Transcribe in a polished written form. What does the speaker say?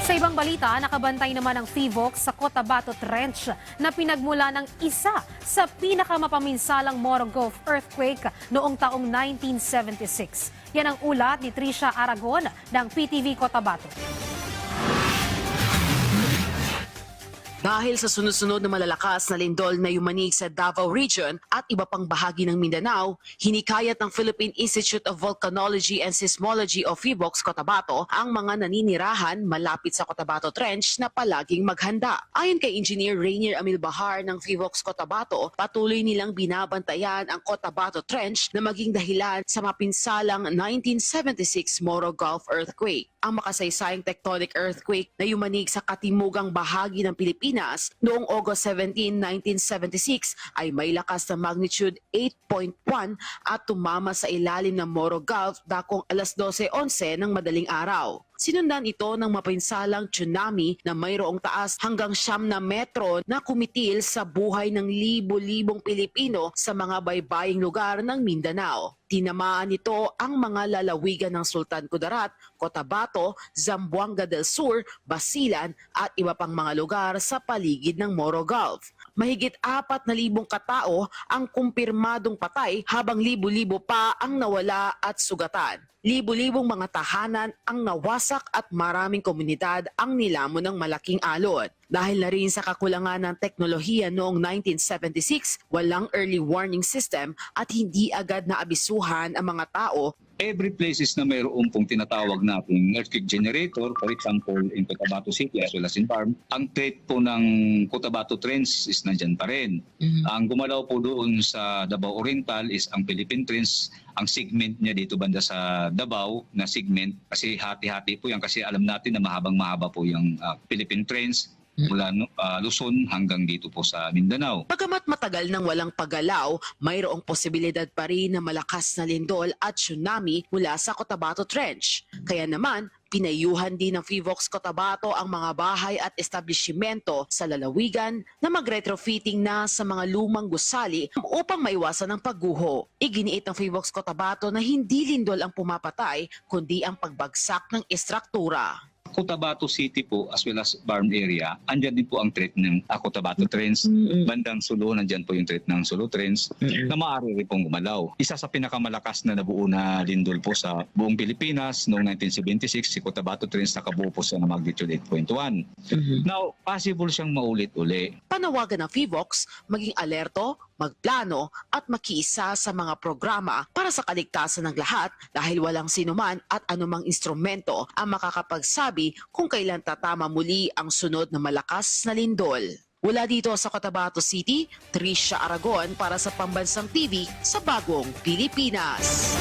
Sa ibang balita, nakabantay naman ang PHIVOLCS sa Cotabato Trench na pinagmula ng isa sa pinakamapaminsalang Moro Gulf earthquake noong taong 1976. Yan ang ulat ni Tricia Aragon ng PTV Cotabato. Dahil sa sunod-sunod na malalakas na lindol na yumanig sa Davao Region at iba pang bahagi ng Mindanao, hinikayat ng Philippine Institute of Volcanology and Seismology o PHIVOLCS Cotabato ang mga naninirahan malapit sa Cotabato Trench na palaging maghanda. Ayon kay Engineer Rainier Amilbahar ng PHIVOLCS Cotabato, patuloy nilang binabantayan ang Cotabato Trench na maging dahilan sa mapinsalang 1976 Moro Gulf earthquake. Ang makasaysayang tectonic earthquake na yumanig sa katimugang bahagi ng Pilipinas noong August 17, 1976 ay may lakas na magnitude 8.1 at tumama sa ilalim ng Moro Gulf dakong alas 12:11 ng madaling araw. Sinundan ito ng mapinsalang tsunami na mayroong taas hanggang 9 na metro na kumitil sa buhay ng libo-libong Pilipino sa mga baybaying lugar ng Mindanao. Tinamaan nito ang mga lalawigan ng Sultan Kudarat, Cotabato, Zamboanga del Sur, Basilan at iba pang mga lugar sa paligid ng Moro Gulf. Mahigit 4,000 katao ang kumpirmadong patay habang libo-libo pa ang nawala at sugatan. Libo-libong mga tahanan ang nawasak at maraming komunidad ang nilamon ng malaking alon. Dahil na rin sa kakulangan ng teknolohiya noong 1976, walang early warning system at hindi agad na abisuhan ang mga tao. Every places na mayroon pong tinatawag nating earthquake generator, for example, in Cotabato City as well as in Farm, ang threat po ng Cotabato Trench is nandyan pa rin. Ang gumalaw po doon sa Davao Oriental is ang Philippine Trench. Ang segment niya dito banda sa Davao na segment, kasi hati-hati po yan kasi alam natin na mahabang-mahaba po yung Philippine Trench mula Luzon hanggang dito po sa Mindanao. Bagamat matagal nang walang paggalaw, mayroong posibilidad pa rin na malakas na lindol at tsunami mula sa Cotabato Trench. Kaya naman, pinayuhan din ng PHIVOLCS Cotabato ang mga bahay at establishmento sa lalawigan na mag-retrofitting na sa mga lumang gusali upang maiwasan ang pagguho. Iginiit ng PHIVOLCS Cotabato na hindi lindol ang pumapatay kundi ang pagbagsak ng estruktura. Cotabato City po as well as Barm area, andyan din po ang threat ng Cotabato Trench. Bandang Sulu, nandyan po yung threat ng Sulu Trench na maaari rin pong gumalaw. Isa sa pinakamalakas na nabuo na lindol po sa buong Pilipinas noong 1976, si Cotabato Trench nakabuo po sa magnitude 8.1. Now, possible siyang maulit-uli. Panawagan ng PHIVOLCS maging alerto, magplano at makiisa sa mga programa para sa kaligtasan ng lahat dahil walang sinuman at anumang instrumento ang makakapagsabi kung kailan tatama muli ang sunod na malakas na lindol. Mula dito sa Cotabato City, Tricia Aragon para sa Pambansang TV sa Bagong Pilipinas.